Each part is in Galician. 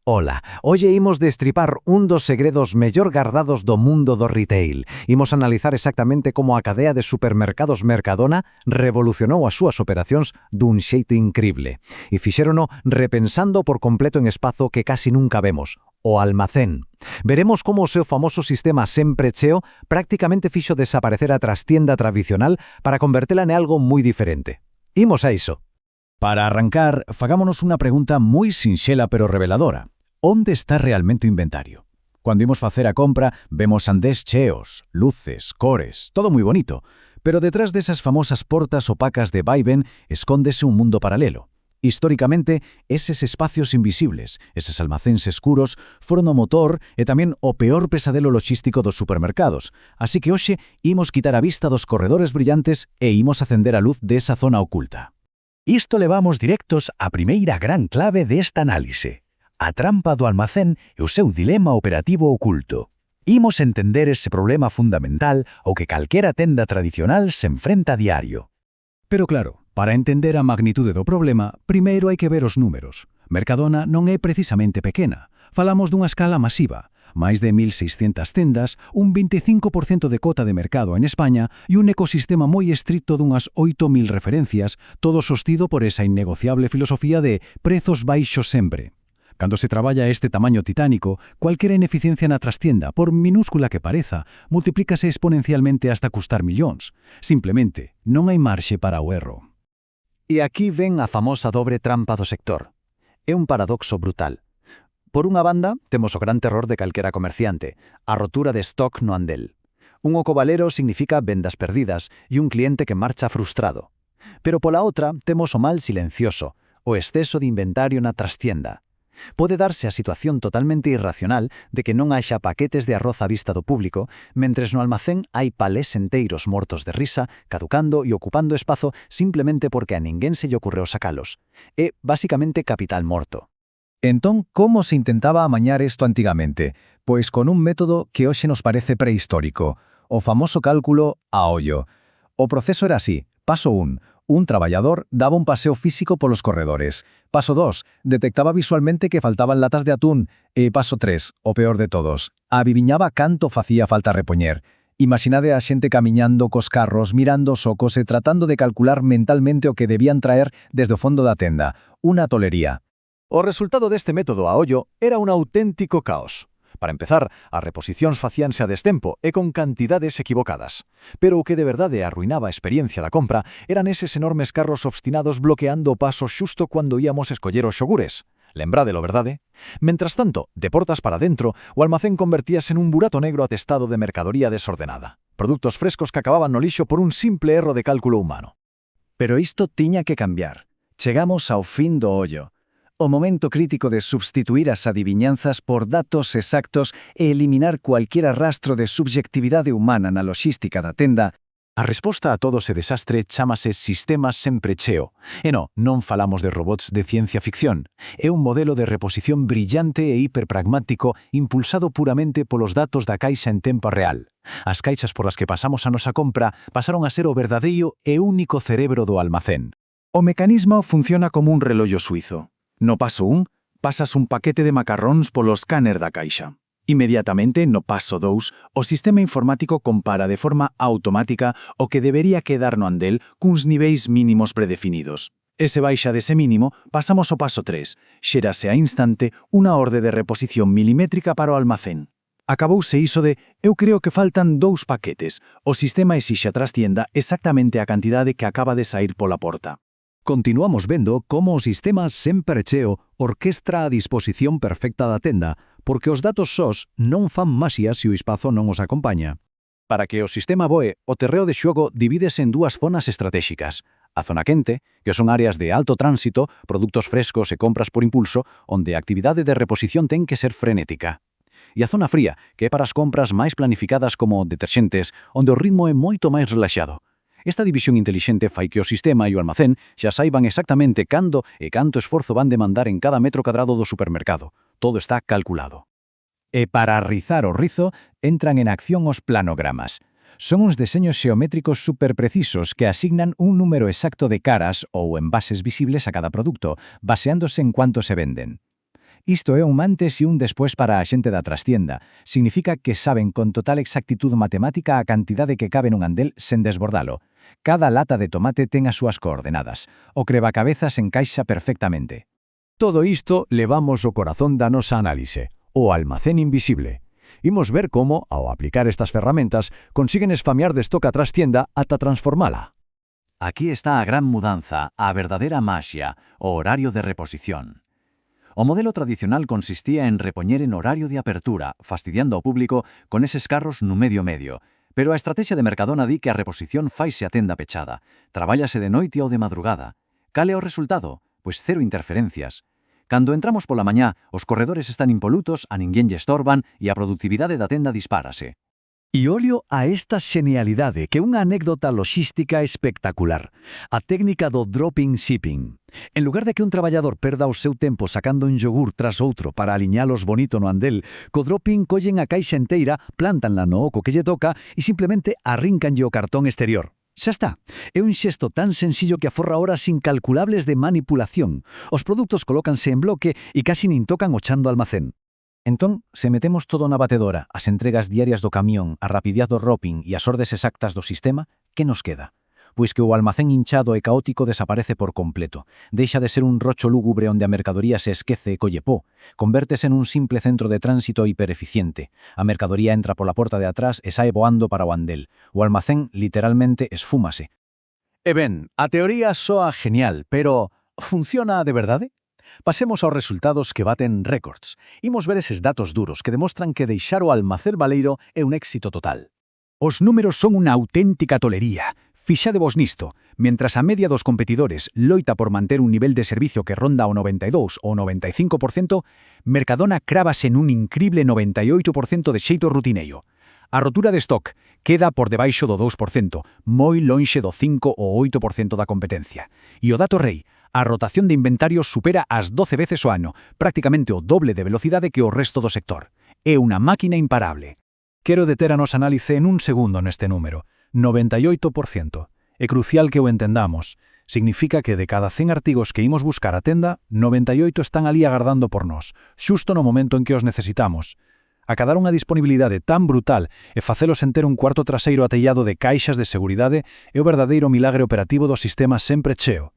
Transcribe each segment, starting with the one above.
Ola, hoxe imos destripar un dos segredos mellor gardados do mundo do retail. Imos analizar exactamente como a cadea de supermercados Mercadona revolucionou as súas operacións dun xeito incrible. E fixérono repensando por completo en espazo que casi nunca vemos, o almacén. Veremos como o seu famoso sistema sempre cheo prácticamente fixo desaparecer a trastienda tradicional para convertela en algo moi diferente. Imos a iso. Para arrancar, fagámonos unha pregunta moi sinxela pero reveladora. Onde está realmente o inventario? Cuando imos facer a compra, vemos andés cheos, luces, cores, todo moi bonito, pero detrás desas famosas portas opacas de vaiven escóndese un mundo paralelo. Históricamente, eses espacios invisibles, eses almacéns escuros, foron o motor e tamén o peor pesadelo logístico dos supermercados, así que hoxe imos quitar a vista dos corredores brillantes e imos acender a luz desa zona oculta. Isto levamos directos á primeira gran clave desta análise, a trampa do almacén e o seu dilema operativo oculto. Imos entender ese problema fundamental ao que calquera tenda tradicional se enfrenta a diario. Pero claro, para entender a magnitude do problema, primeiro hai que ver os números. Mercadona non é precisamente pequena. Falamos dunha escala masiva. Máis de 1.600 tendas, un 25% de cota de mercado en España e un ecosistema moi estricto dunhas 8.000 referencias, todo sostido por esa innegociable filosofía de prezos baixos sempre. Cando se traballa este tamaño titánico, cualquera ineficiencia na trastienda, por minúscula que pareza, multiplícase exponencialmente hasta custar millóns. Simplemente, non hai marxe para o erro. E aquí ven a famosa dobre trampa do sector. É un paradoxo brutal. Por unha banda, temos o gran terror de calquera comerciante, a rotura de stock no andel. Un oco valero significa vendas perdidas e un cliente que marcha frustrado. Pero pola outra, temos o mal silencioso, o exceso de inventario na trastienda. Pode darse a situación totalmente irracional de que non haxa paquetes de arroz á vista do público, mentres no almacén hai palés enteiros mortos de risa, caducando e ocupando espazo simplemente porque a ninguén se lle ocorreu sacalos. É basicamente capital morto. Entón, como se intentaba amañar isto antigamente? Pois con un método que hoxe nos parece prehistórico, o famoso cálculo a ollo. O proceso era así. Paso 1. Un traballador daba un paseo físico polos corredores. Paso 2. Detectaba visualmente que faltaban latas de atún. E paso 3, o peor de todos, adiviñaba canto facía falta repoñer. Imaginade a xente camiñando cos carros, mirando os ocos e tratando de calcular mentalmente o que debían traer desde o fondo da tenda. Unha tolería. O resultado deste método a ollo era un auténtico caos. Para empezar, as reposicións facíanse a destempo e con cantidades equivocadas. Pero o que de verdade arruinaba a experiencia da compra eran eses enormes carros obstinados bloqueando o paso xusto cando íamos escoller os xogures. Lembrádelo, verdade? Mentras tanto, de portas para dentro, o almacén convertíase nun burato negro atestado de mercadoría desordenada. Produtos frescos que acababan no lixo por un simple erro de cálculo humano. Pero isto tiña que cambiar. Chegamos ao fin do ollo. O momento crítico de substituir as adiviñanzas por datos exactos e eliminar cualquier rastro de subjectividade humana na logística da tenda. A resposta a todo ese desastre chámase sistema sempre cheo. E non falamos de robots de ciencia ficción. É un modelo de reposición brillante e hiperpragmático impulsado puramente polos datos da caixa en tempo real. As caixas por las que pasamos a nosa compra pasaron a ser o verdadeiro e único cerebro do almacén. O mecanismo funciona como un relollo suizo. No paso 1, pasas un paquete de macarróns polo escáner da caixa. Inmediatamente, no paso 2, o sistema informático compara de forma automática o que debería quedar no andel cuns niveis mínimos predefinidos. E se baixa dese mínimo, pasamos ao paso 3. Xérase a instante unha orde de reposición milimétrica para o almacén. Acabouse iso de «eu creo que faltan 2 paquetes». O sistema exixe a trastienda exactamente a cantidade que acaba de sair pola porta. Continuamos vendo como o sistema sempre cheo orquestra a disposición perfecta da tenda, porque os datos sós non fan maxia se o espazo non os acompaña. Para que o sistema boe, o terreo de xogo divídese en dúas zonas estratégicas. A zona quente, que son áreas de alto tránsito, produtos frescos e compras por impulso, onde a actividade de reposición ten que ser frenética. E a zona fría, que é para as compras máis planificadas como deterxentes, onde o ritmo é moito máis relaxado. Esta división intelixente fai que o sistema e o almacén xa saiban exactamente cando e canto esforzo van demandar en cada metro cadrado do supermercado. Todo está calculado. E para rizar o rizo, entran en acción os planogramas. Son uns deseños xeométricos superprecisos que asignan un número exacto de caras ou envases visibles a cada produto, baseándose en cuánto se venden. Isto é un antes e un despois para a xente da trastienda. Significa que saben con total exactitud matemática a cantidade que cabe nun andel sen desbordalo. Cada lata de tomate ten as súas coordenadas. O crebacabezas encaixa perfectamente. Todo isto levamos o corazón da nosa análise, o almacén invisible. Imos ver como, ao aplicar estas ferramentas, consiguen esfamear de stock a trastienda ata transformala. Aquí está a gran mudanza, a verdadeira maxia, o horario de reposición. O modelo tradicional consistía en repoñer en horario de apertura, fastidiando ao público con eses carros no medio, pero a estrategia de Mercadona di que a reposición faise a tenda pechada, trabállase de noite ou de madrugada. Cal é o resultado? Pois cero interferencias. Cando entramos pola mañá, os corredores están impolutos, a ninguén lle estorban e a productividade da tenda dispárase. E olio a esta xenialidade que é unha anécdota loxística espectacular. A técnica do dropping shipping. En lugar de que un traballador perda o seu tempo sacando un yogur tras outro para aliñalos bonito no andel, co dropping collen a caixa enteira, plántanla no oco que lle toca e simplemente arrincanlle o cartón exterior. Xa está. É un xesto tan sensillo que aforra horas incalculables de manipulación. Os produtos colócanse en bloque e casi nin tocan o chan do almacén. Entón, se metemos todo na batedora, as entregas diarias do camión, a rapidez do dropping e as ordes exactas do sistema, que nos queda? Pois que o almacén hinchado e caótico desaparece por completo. Deixa de ser un rocho lúgubre onde a mercadoría se esquece e colle pó. Convértese nun simple centro de tránsito hipereficiente. A mercadoría entra pola porta de atrás e sae voando para o andel. O almacén, literalmente, esfúmase. E ben, a teoría soa genial, pero funciona de verdade? Pasemos aos resultados que baten récords. Imos ver eses datos duros que demostran que deixar o almacén baleiro é un éxito total. Os números son unha auténtica tolería. Fixadevos nisto, mentras a media dos competidores loita por manter un nivel de servicio que ronda o 92 ou 95%, Mercadona crávase nun incrible 98% de xeito rutineiro. A rotura de stock queda por debaixo do 2%, moi lonxe do 5 ou 8% da competencia. E o dato rei, a rotación de inventarios supera as 12 veces o ano, prácticamente o doble de velocidade que o resto do sector. É unha máquina imparable. Quero deter a nosa análise en un segundo neste número. 98%. É crucial que o entendamos. Significa que de cada 100 artigos que imos buscar a tenda, 98 están ali agardando por nós, xusto no momento en que os necesitamos. Acadar unha disponibilidade tan brutal e facelos en ter un cuarto traseiro atellado de caixas de seguridade é o verdadeiro milagre operativo do sistema sempre cheo.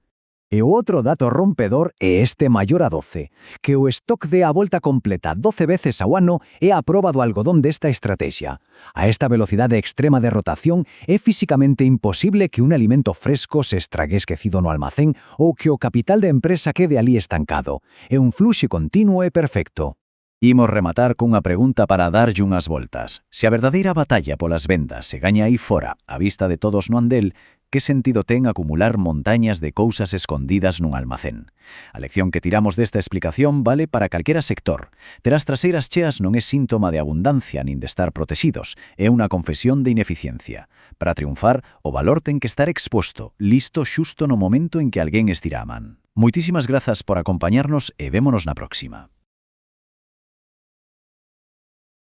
E o outro dato rompedor é este maior a 12, que o stock dé a volta completa 12 veces ao ano é a proba do algodón desta estrategia. A esta velocidade extrema de rotación é físicamente imposible que un alimento fresco se estrague esquecido no almacén ou que o capital da empresa quede ali estancado. É un fluxe continuo e perfecto. Imos rematar cunha pregunta para darlle unhas voltas. Se a verdadeira batalla polas vendas se gaña aí fora, á vista de todos no andel, que sentido ten acumular montañas de cousas escondidas nun almacén? A lección que tiramos desta explicación vale para calquera sector. Ter as traseiras cheas non é síntoma de abundancia nin de estar protexidos, é unha confesión de ineficiencia. Para triunfar, o valor ten que estar exposto, listo xusto no momento en que alguén estira a man. Moitísimas grazas por acompañarnos e vémonos na próxima.